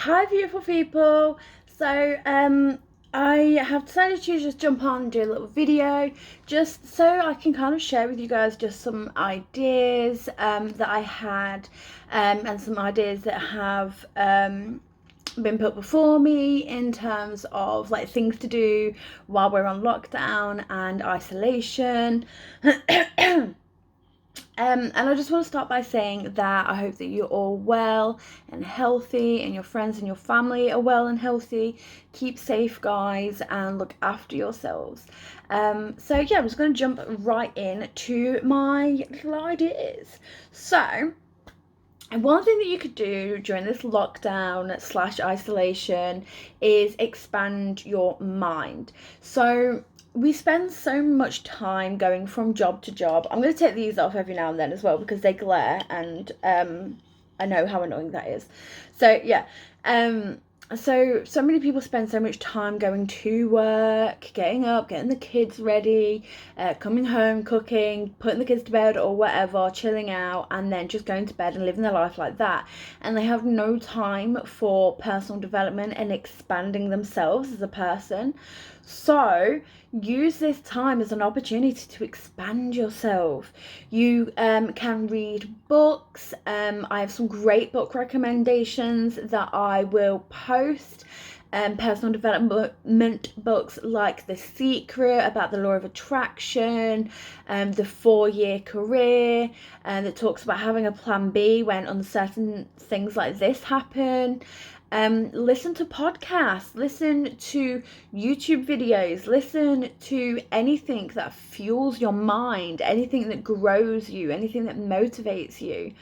Hi, beautiful people. I have decided to just jump on and do a little video just so I can kind of share with you guys just some ideas that I had and some ideas that have been put before me in terms of like things to do while we're on lockdown and isolation. And I just want to start by saying that I hope that you're all well and healthy, and your friends and your family are well and healthy. Keep safe, guys, and look after yourselves. I'm just going to jump right in to my little ideas. So, one thing that you could do during this lockdown slash isolation is expand your mind. So we spend so much time going from job to job. I'm going to take these off every now and then as well because they glare, and I know how annoying that is. So yeah, um, so many people spend so much time going to work, getting up, getting the kids ready, coming home, cooking, putting the kids to bed or whatever, chilling out, and then just going to bed and living their life like that. And they have no time for personal development and expanding themselves as a person. So use this time as an opportunity to expand yourself. You can read books. I have some great book recommendations that I will post. Personal development books like The Secret, about the law of attraction, The 4 Year Career, that talks about having a plan B when uncertain things like this happen. Listen to podcasts, listen to YouTube videos, listen to anything that fuels your mind, anything that grows you, anything that motivates you.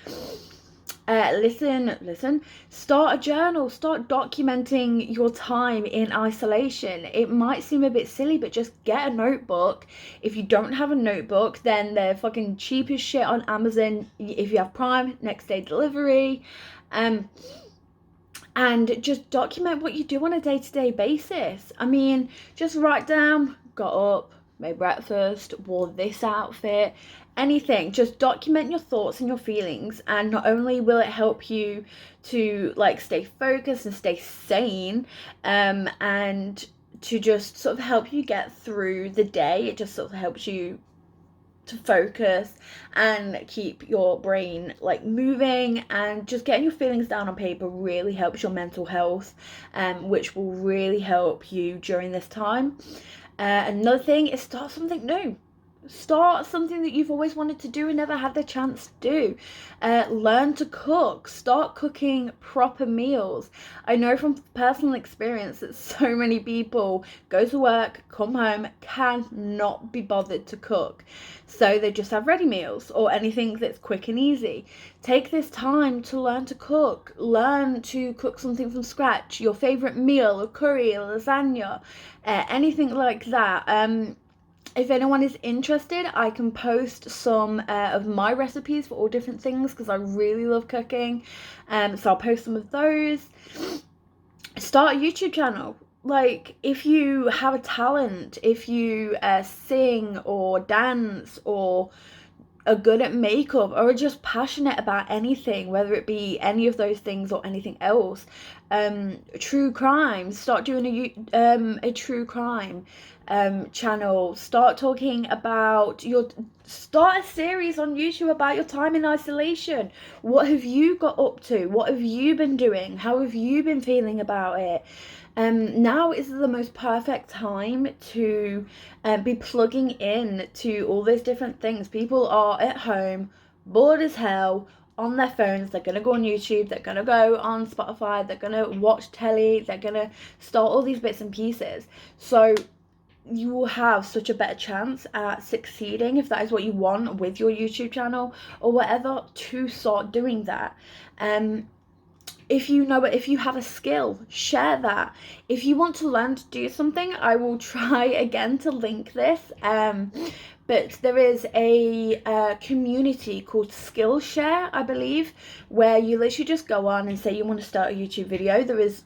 Listen, start a journal, start documenting your time in isolation. It might seem a bit silly, but just get a notebook. If you don't have a notebook, then they're fucking cheap as shit on Amazon. If you have Prime, next day delivery. And just document what you do on a day-to-day basis. I mean, just write down, got up, made breakfast, wore this outfit, anything. Just document your thoughts and your feelings, and not only will it help you to like stay focused and stay sane, and to just sort of help you get through the day. It just sort of helps you to focus and keep your brain like moving, and just getting your feelings down on paper really helps your mental health, which will really help you during this time. Another thing is start something new. Start something that you've always wanted to do and never had the chance to do. Learn to cook. Start cooking proper meals. I know from personal experience that so many people go to work, come home, cannot be bothered to cook. So they just have ready meals or anything that's quick and easy. Take this time to learn to cook. Learn to cook something from scratch. Your favorite meal, a curry, a lasagna, anything like that. If anyone is interested, I can post some of my recipes for all different things because I really love cooking. So I'll post some of those. Start a YouTube channel. Like, if you have a talent, if you sing or dance or are good at makeup or are just passionate about anything, whether it be any of those things or anything else, true crime, start doing a true crime channel. Start talking about start a series on YouTube about your time in isolation. What have you got up to? What have you been doing? How have you been feeling about it? Now is the most perfect time to be plugging in to all those different things. People are at home, bored as hell, on their phones. They're gonna go on YouTube, they're gonna go on Spotify, they're gonna watch telly, they're gonna start all these bits and pieces. So you will have such a better chance at succeeding, if that is what you want with your YouTube channel or whatever, to start doing that. If you have a skill, share that. If you want to learn to do something, I will try again to link this. But there is a community called Skillshare, I believe, where you literally just go on and say you want to start a YouTube video. There is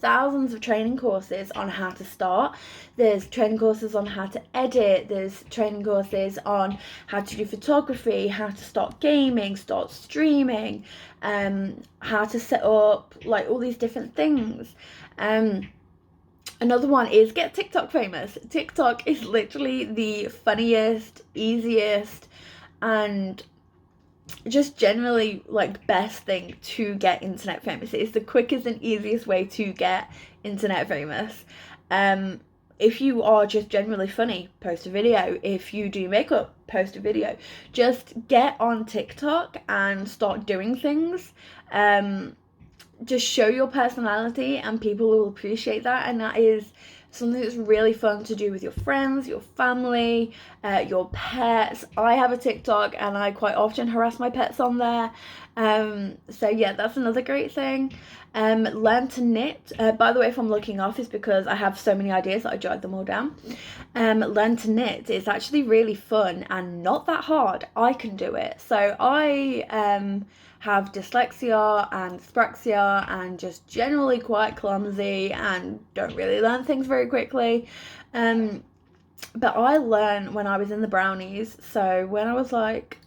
thousands of training courses on how to start. There's training courses on how to edit. There's training courses on how to do photography, how to start gaming, start streaming, how to set up like all these different things. Another one is get TikTok famous. TikTok is literally the funniest, easiest, and just generally like best thing to get internet famous. It's the quickest and easiest way to get internet famous. If you are just generally funny, post a video. If you do makeup, post a video. Just get on TikTok and start doing things. Just show your personality and people will appreciate that, and that is something that's really fun to do with your friends, your family, your pets. I have a TikTok and I quite often harass my pets on there. So yeah, that's another great thing. Learn to knit. By the way, if I'm looking off, it's because I have so many ideas that I jotted them all down. Learn to knit. It's actually really fun and not that hard. I can do it. So I have dyslexia and dyspraxia and just generally quite clumsy and don't really learn things very quickly. But I learned when I was in the brownies. So when I was like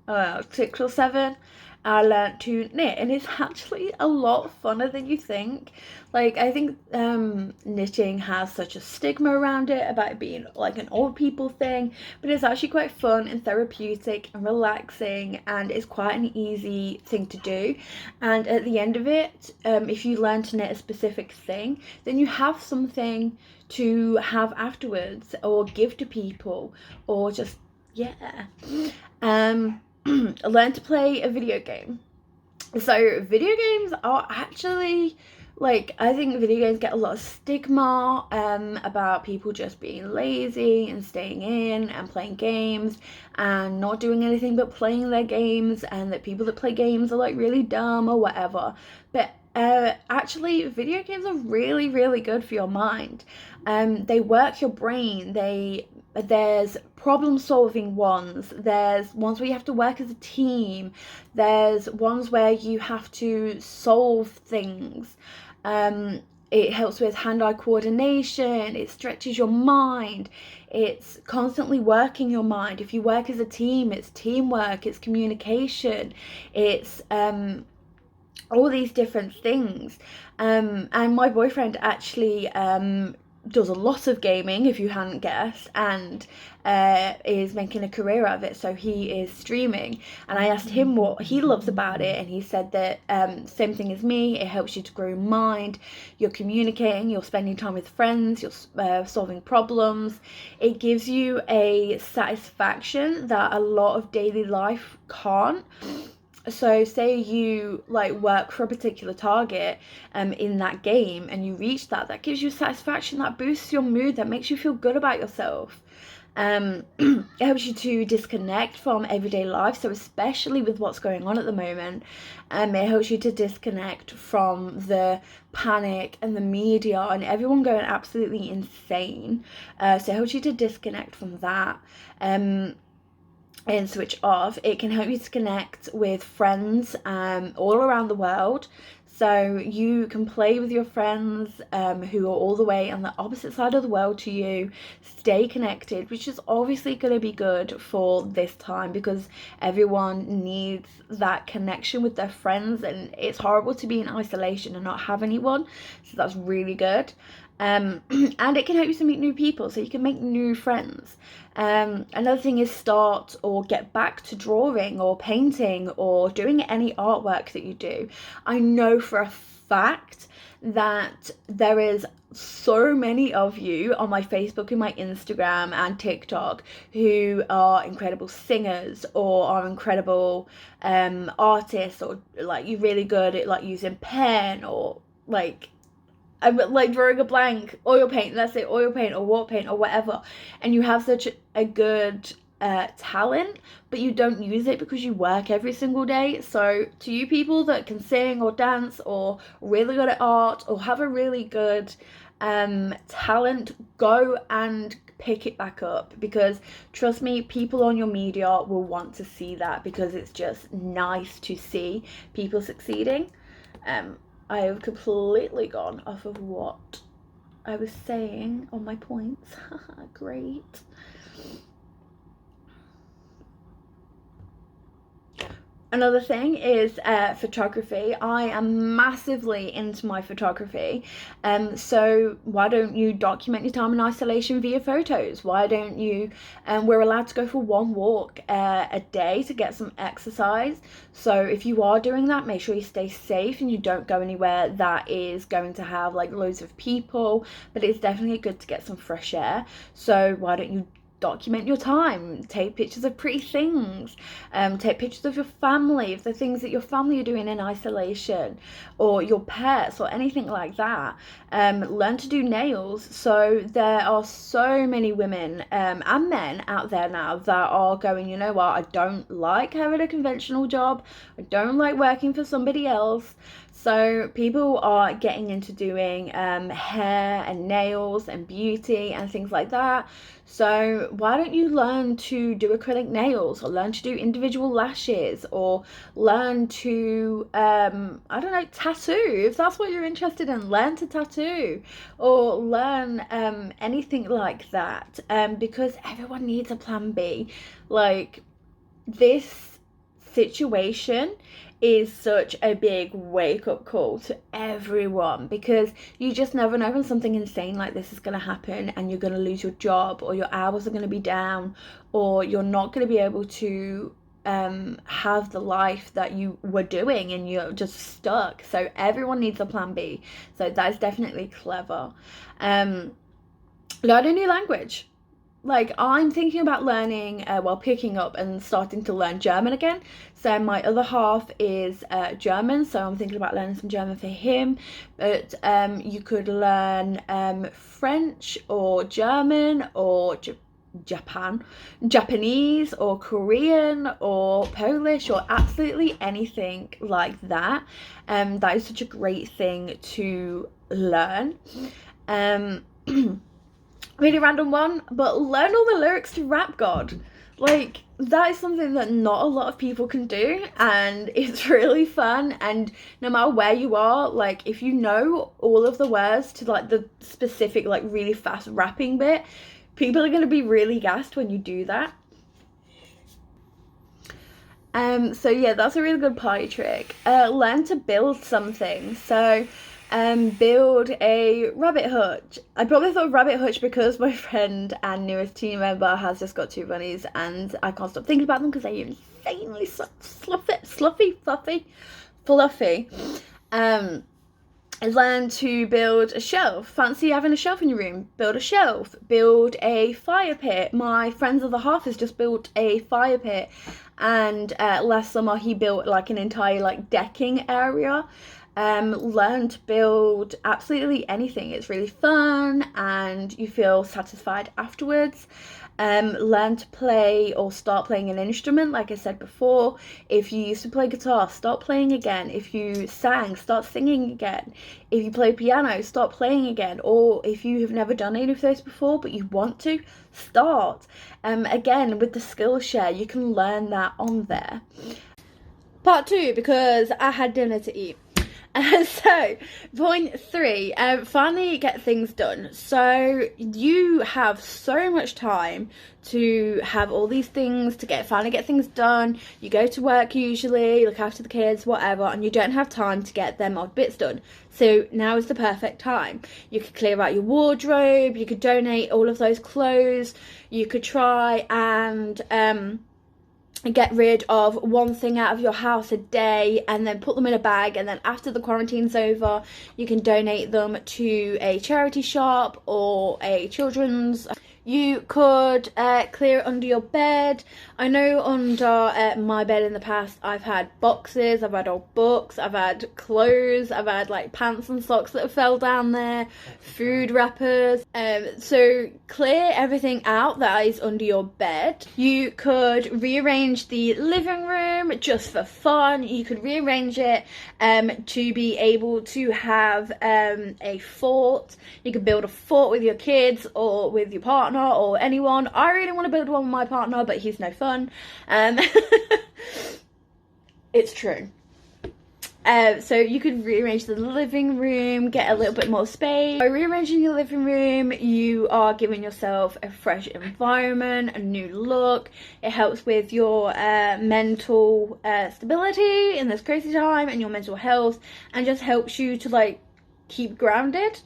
6 or 7, I learned to knit, and it's actually a lot funner than you think. Like, I think knitting has such a stigma around it about it being like an old people thing, but it's actually quite fun and therapeutic and relaxing, and it's quite an easy thing to do. And at the end of it, if you learn to knit a specific thing, then you have something to have afterwards or give to people, or just learn to play a video game. So video games are actually, like, I think video games get a lot of stigma about people just being lazy and staying in and playing games and not doing anything but playing their games, and that people that play games are like really dumb or whatever. But actually video games are really, really good for your mind. They work your brain. There's problem solving ones, there's ones where you have to work as a team, there's ones where you have to solve things. It helps with hand-eye coordination, it stretches your mind, it's constantly working your mind. If you work as a team, it's teamwork, it's communication, it's all these different things. And my boyfriend actually does a lot of gaming, if you hadn't guessed, and is making a career out of it. So he is streaming, and I asked him what he loves about it, and he said that same thing as me, it helps you to grow your mind, you're communicating, you're spending time with friends, you're solving problems. It gives you a satisfaction that a lot of daily life can't. So say you like work for a particular target in that game, and you reach that gives you satisfaction, that boosts your mood, that makes you feel good about yourself. It helps you to disconnect from everyday life, so especially with what's going on at the moment, it helps you to disconnect from the panic and the media and everyone going absolutely insane. So it helps you to disconnect from that and switch off. It can help you to connect with friends all around the world. So you can play with your friends who are all the way on the opposite side of the world to you, stay connected, which is obviously going to be good for this time because everyone needs that connection with their friends, and it's horrible to be in isolation and not have anyone, so that's really good. And it can help you to meet new people, so you can make new friends. Another thing is start or get back to drawing or painting or doing any artwork that you do. I know for a fact that there is so many of you on my Facebook and my Instagram and TikTok who are incredible singers or are incredible artists, or like you're really good at like using pen, or like I'm like drawing a blank, oil paint, let's say oil paint or water paint or whatever, and you have such a good talent, but you don't use it because you work every single day. So to you people that can sing or dance or really good at art or have a really good talent, go and pick it back up, because trust me, people on your media will want to see that, because it's just nice to see people succeeding. I have completely gone off of what I was saying on my points. Great. Another thing is photography. I am massively into my photography. So why don't you document your time in isolation via photos? Why don't you, we're allowed to go for one walk a day to get some exercise. So if you are doing that, make sure you stay safe and you don't go anywhere that is going to have like loads of people, but it's definitely good to get some fresh air. So why don't you document your time, take pictures of pretty things, take pictures of your family, of the things that your family are doing in isolation, or your pets, or anything like that. Learn to do nails. So there are so many women and men out there now that are going, you know what, I don't like having a conventional job, I don't like working for somebody else. So people are getting into doing hair and nails and beauty and things like that. So why don't you learn to do acrylic nails, or learn to do individual lashes, or learn to, I don't know, tattoo. If that's what you're interested in, learn to tattoo, or learn anything like that, because everyone needs a plan B. Like, this situation is such a big wake-up call to everyone, because you just never know when something insane like this is going to happen and you're going to lose your job, or your hours are going to be down, or you're not going to be able to have the life that you were doing and you're just stuck. So everyone needs a plan B. So that's definitely clever. Learn a new language. Like, I'm thinking about learning, picking up and starting to learn German again. So my other half is German, so I'm thinking about learning some German for him. But you could learn French or German or Japanese or Korean or Polish, or absolutely anything like that. That is such a great thing to learn. Really random one, but learn all the lyrics to Rap God. Like, that is something that not a lot of people can do, and it's really fun. And no matter where you are, like, if you know all of the words to like the specific like really fast rapping bit, people are going to be really gassed when you do that. So yeah, that's a really good party trick. Learn to build something. So build a rabbit hutch. I probably thought rabbit hutch because my friend and newest team member has just got 2 bunnies, and I can't stop thinking about them because they're insanely fluffy. Learn to build a shelf. Fancy having a shelf in your room? Build a shelf. Build a fire pit. My friend's other half has just built a fire pit, and last summer he built like an entire like decking area. Learn to build absolutely anything. It's really fun and you feel satisfied afterwards. Learn to play or start playing an instrument, like I said before. If you used to play guitar, start playing again. If you sang, start singing again. If you play piano, start playing again. Or if you have never done any of those before but you want to, start. Again, with the Skillshare, you can learn that on there. Part 2, because I had dinner to eat. So point 3, finally get things done. So you have so much time to have all these things to finally get things done. You go to work usually, look after the kids, whatever, and you don't have time to get them odd bits done. So now is the perfect time. You could clear out your wardrobe, you could donate all of those clothes, you could try and get rid of one thing out of your house a day and then put them in a bag, and then after the quarantine's over you can donate them to a charity shop or a children's. You could clear under your bed. I know under my bed in the past I've had boxes, I've had old books, I've had clothes, I've had like pants and socks that have fell down there, food wrappers. So clear everything out that is under your bed. You could rearrange the living room just for fun. You could rearrange it to be able to have a fort. You could build a fort with your kids or with your partner or anyone. I really want to build one with my partner, but he's no fun. It's true. So you could rearrange the living room, get a little bit more space. By rearranging your living room, you are giving yourself a fresh environment, a new look. It helps with your mental stability in this crazy time and your mental health, and just helps you to like keep grounded.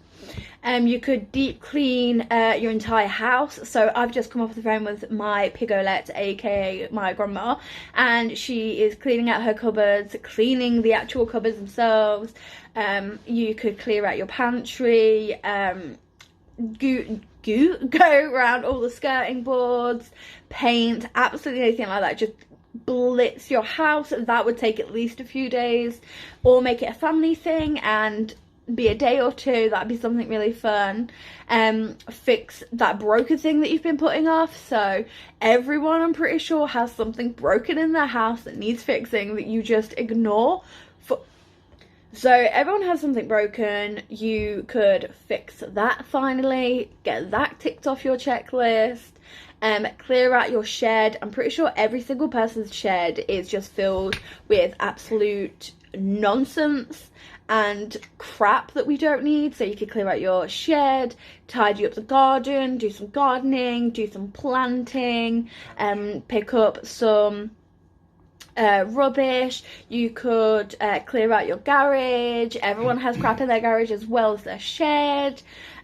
You could deep clean your entire house. So I've just come off the phone with my pigolette, aka my grandma, and she is cleaning out her cupboards, cleaning the actual cupboards themselves. You could clear out your pantry, go around all the skirting boards, paint, absolutely anything like that. Just blitz your house. That would take at least a few days, or make it a family thing and be a day or two. That'd be something really fun. Fix that broken thing that you've been putting off. So everyone, I'm pretty sure, has something broken in their house that needs fixing that you just ignore. So everyone has something broken. You could fix that finally, get that ticked off your checklist. Clear out your shed. I'm pretty sure every single person's shed is just filled with absolute nonsense and crap that we don't need. So you could clear out your shed, tidy up the garden, do some gardening, do some planting, pick up some rubbish. You could clear out your garage. Everyone has crap in their garage as well as their shed.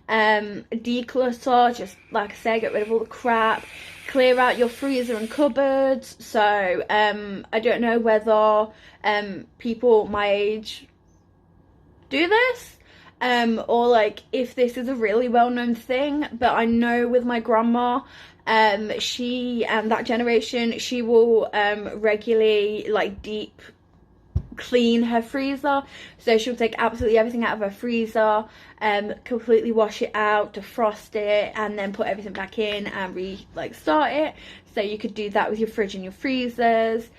Declutter, just like I said, get rid of all the crap. Clear out your freezer and cupboards. So I don't know whether people my age do this, or like if this is a really well-known thing, but I know with my grandma, she and that generation, she will regularly like deep clean her freezer. So she'll take absolutely everything out of her freezer, completely wash it out, defrost it, and then put everything back in and start it. So you could do that with your fridge and your freezers.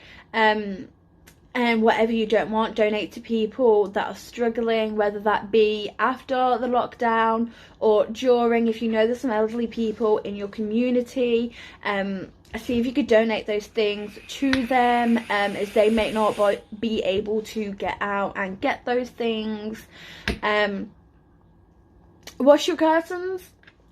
And whatever you don't want, donate to people that are struggling, whether that be after the lockdown or during, if you know there's some elderly people in your community. See if you could donate those things to them, as they may not be able to get out and get those things. Wash your curtains.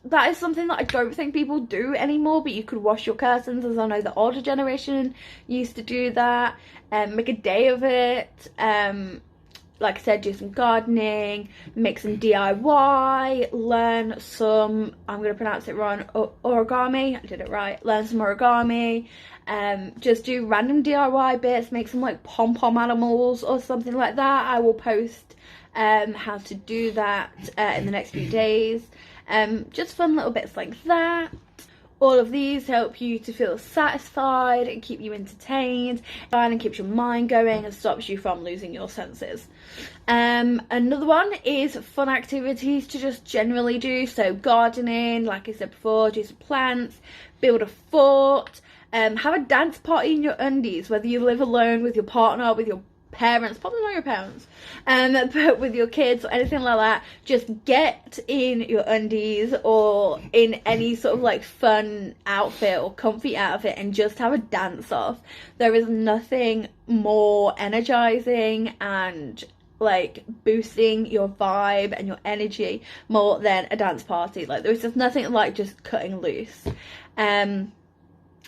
That is something that I don't think people do anymore, but you could wash your curtains, as I know the older generation used to do that. Make a day of it. Like I said, do some gardening, make some DIY, learn some, I'm going to pronounce it wrong, origami. I did it right. Learn some origami. Just do random DIY bits, make some like pom-pom animals or something like that. I will post how to do that in the next few days. Just fun little bits like that. All of these help you to feel satisfied and keep you entertained and keeps your mind going and stops you from losing your senses. Another one is fun activities to just generally do. So gardening, like I said before, do some plants, build a fort, have a dance party in your undies, whether you live alone with your partner, with your parents, probably not your parents, but with your kids or anything like that. Just get in your undies or in any sort of like fun outfit or comfy outfit and just have a dance off. There is nothing more energizing and like boosting your vibe and your energy more than a dance party. Like there's just nothing like just cutting loose.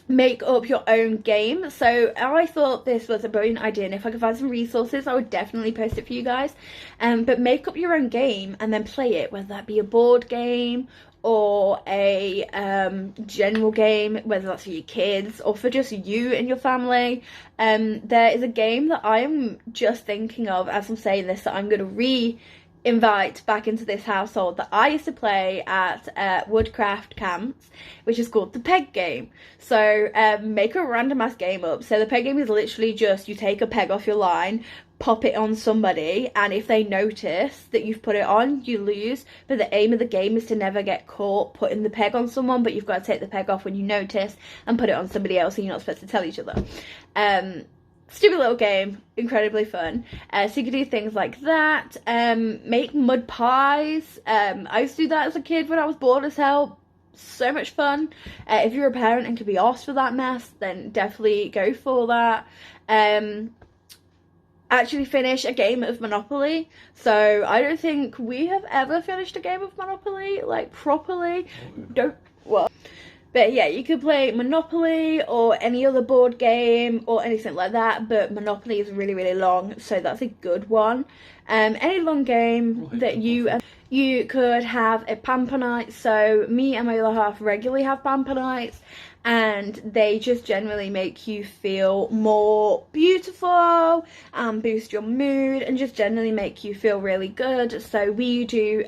Make up your own game. So I thought this was a brilliant idea, and if I could find some resources I would definitely post it for you guys. But make up your own game and then play it, whether that be a board game or a general game, whether that's for your kids or for just you and your family. There is a game that I'm just thinking of as I'm saying this that I'm going to invite back into this household that I used to play at Woodcraft camps, which is called the peg game. So make a random ass game up. So the peg game is literally just you take a peg off your line, pop it on somebody, and if they notice that you've put it on, you lose. But the aim of the game is to never get caught putting the peg on someone, but you've got to take the peg off when you notice and put it on somebody else, and you're not supposed to tell each other. Stupid little game, incredibly fun. So you can do things like that. Make mud pies. I used to do that as a kid when I was bored as hell. So much fun. If you're a parent and can be asked for that mess, then definitely go for that. actually finish a game of Monopoly. So I don't think we have ever finished a game of Monopoly, like, properly. Don't, well, but yeah, you could play Monopoly or any other board game or anything like that, but Monopoly is really, really long, so that's a good one. Any long game that you could have a pamper night. So me and my other half regularly have pamper nights, and they just generally make you feel more beautiful and boost your mood and just generally make you feel really good. So we do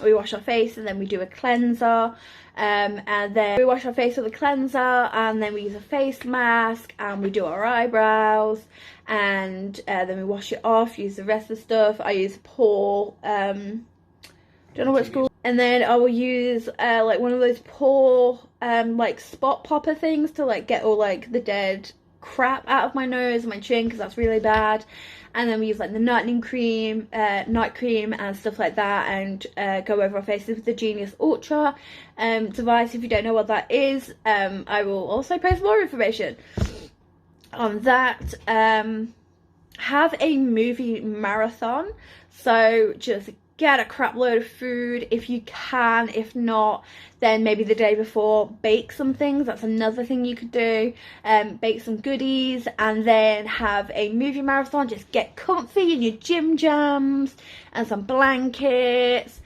we wash our face and then we do a cleanser, and then we wash our face with a cleanser and then we use a face mask and we do our eyebrows, and then we wash it off, use the rest of the stuff. I use pore don't know what it's called, and then I will use like one of those pore like spot popper things to like get all like the dead crap out of my nose and my chin, because that's really bad. And then we use like the night cream and stuff like that, and go over our faces with the Genius Ultra device. If you don't know what that is, I will also post more information on that. Have a movie marathon, so just get a crap load of food if you can. If not, then maybe the day before bake some things. That's another thing you could do. Bake some goodies and then have a movie marathon. Just get comfy in your gym jams and some blankets.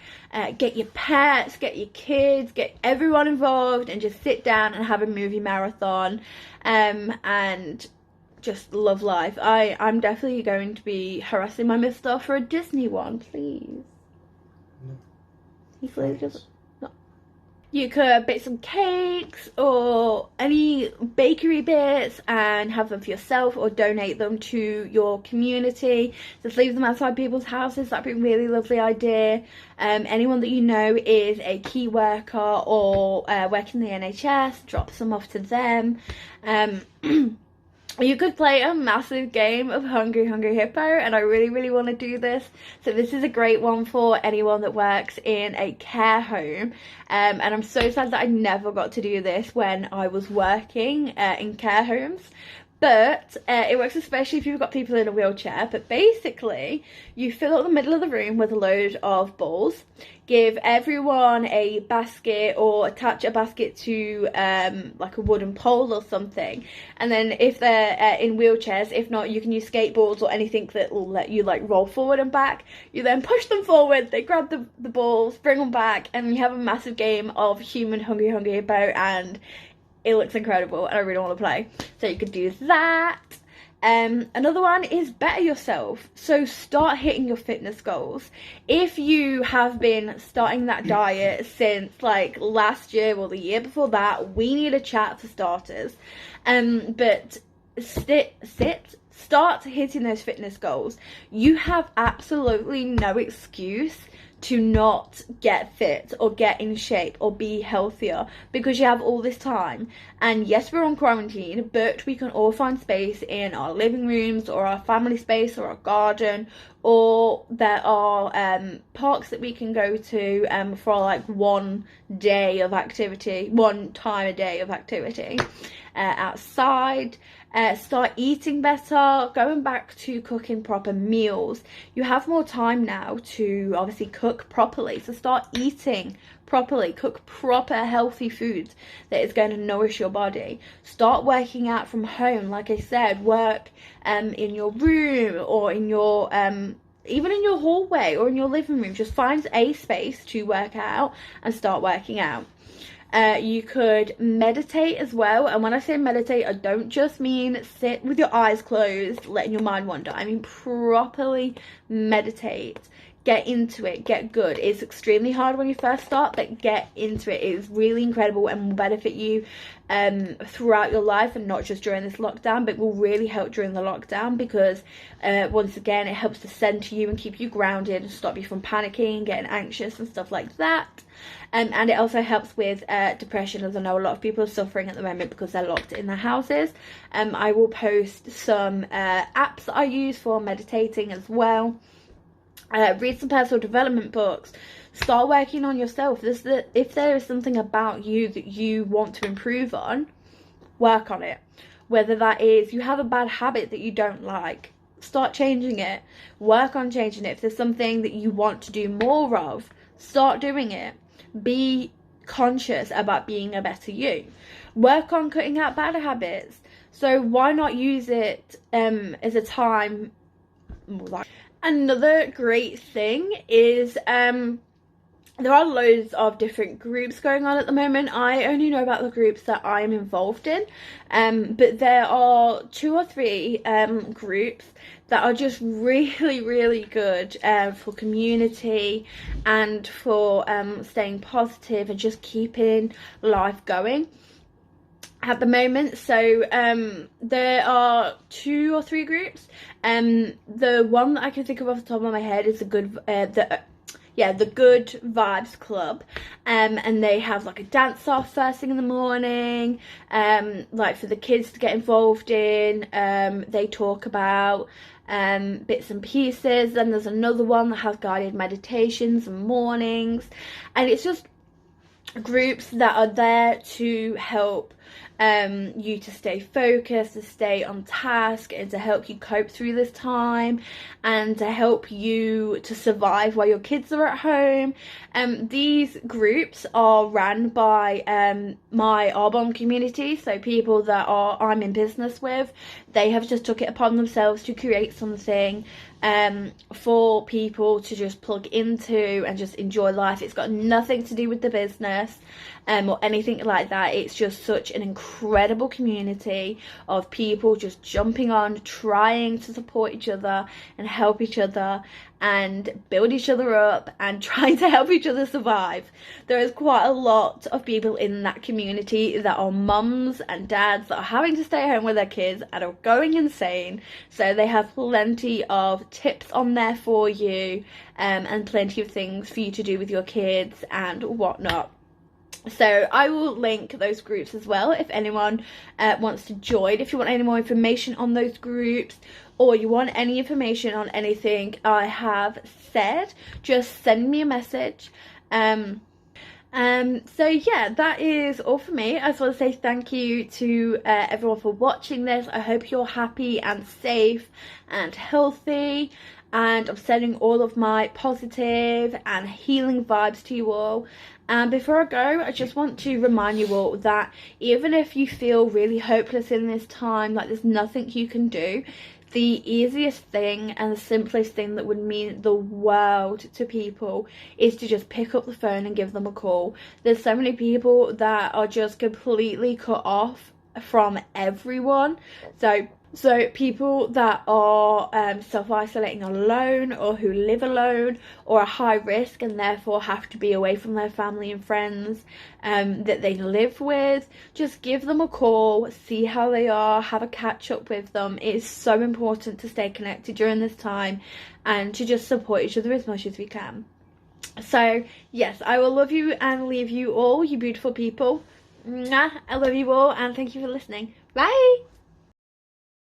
Get your pets, get your kids, get everyone involved, and just sit down and have a movie marathon, and just love life. I'm definitely going to be harassing my mister for a Disney one, please. He clearly doesn't. No. You could bake some cakes or any bakery bits and have them for yourself, or donate them to your community. Just leave them outside people's houses. That'd be a really lovely idea. Anyone that you know is a key worker or working in the NHS, drop some off to them. You could play a massive game of Hungry Hungry Hippo, and I really, really want to do this. So this is a great one for anyone that works in a care home. And I'm so sad that I never got to do this when I was working in care homes. But it works especially if you've got people in a wheelchair. But basically, you fill up the middle of the room with a load of balls, give everyone a basket or attach a basket to like a wooden pole or something. And then if they're in wheelchairs, if not, you can use skateboards or anything that will let you like roll forward and back. You then push them forward, they grab the balls, bring them back, and you have a massive game of human Hungry Hungry Hippo, and it looks incredible and I really want to play. So you could do that. Another one is better yourself. So start hitting your fitness goals. If you have been starting that diet since like last year or the year before that, we need a chat for starters. But start hitting those fitness goals. You have absolutely no excuse to not get fit or get in shape or be healthier, because you have all this time. And yes, we're on quarantine, but we can all find space in our living rooms or our family space or our garden, or there are parks that we can go to for like one day of activity, one time a day of activity outside. Start eating better, going back to cooking proper meals. You have more time now to obviously cook properly, so start eating properly, cook proper healthy foods that is going to nourish your body. Start working out from home. Like I said, work in your room or in your even in your hallway or in your living room. Just find a space to work out and start working out. You could meditate as well, and when I say meditate, I don't just mean sit with your eyes closed letting your mind wander. I mean properly meditate. Get into it, get good. It's extremely hard when you first start, but get into it. It is really incredible and will benefit you throughout your life, and not just during this lockdown, but will really help during the lockdown, because once again, it helps to center you and keep you grounded and stop you from panicking, getting anxious and stuff like that. And it also helps with depression, as I know a lot of people are suffering at the moment because they're locked in their houses. I will post some apps that I use for meditating as well. Read some personal development books. Start working on yourself. If there is something about you that you want to improve on, work on it. Whether that is you have a bad habit that you don't like, start changing it. Work on changing it. If there's something that you want to do more of, start doing it. Be conscious about being a better you. Work on cutting out bad habits. So why not use it as a time? Another great thing is there are loads of different groups going on at the moment. I only know about the groups that I'm involved in, but there are 2 or 3 groups that are just really, really good for community and for staying positive and just keeping life going at the moment. So there are 2 or 3 groups. The one that I can think of off the top of my head is the Good Vibes Club, and they have like a dance off first thing in the morning, like for the kids to get involved in. They talk about bits and pieces. Then there's another one that has guided meditations and mornings, and it's just groups that are there to help you to stay focused, to stay on task, and to help you cope through this time, and to help you to survive while your kids are at home. These groups are run by my Arbonne community, so people that I'm in business with. They have just took it upon themselves to create something for people to just plug into and just enjoy life. It's got nothing to do with the business or anything like that. It's just such an incredible community of people just jumping on, trying to support each other and help each other and build each other up and trying to help each other survive. There is quite a lot of people in that community that are mums and dads that are having to stay home with their kids and are going insane, so they have plenty of tips on there for you, and plenty of things for you to do with your kids and whatnot. So I will link those groups as well if anyone wants to join. If you want any more information on those groups, or you want any information on anything I have said, just send me a message. So yeah, that is all for me. I just want to say thank you to everyone for watching this. I hope you're happy and safe and healthy, and I'm sending all of my positive and healing vibes to you all. And before I go, I just want to remind you all that even if you feel really hopeless in this time, like there's nothing you can do, the easiest thing and the simplest thing that would mean the world to people is to just pick up the phone and give them a call. There's so many people that are just completely cut off from everyone. So people that are self-isolating alone, or who live alone, or are high risk and therefore have to be away from their family and friends that they live with, just give them a call, see how they are, have a catch up with them. It is so important to stay connected during this time and to just support each other as much as we can. So yes, I will love you and leave you all, you beautiful people. Mwah. I love you all, and thank you for listening. Bye.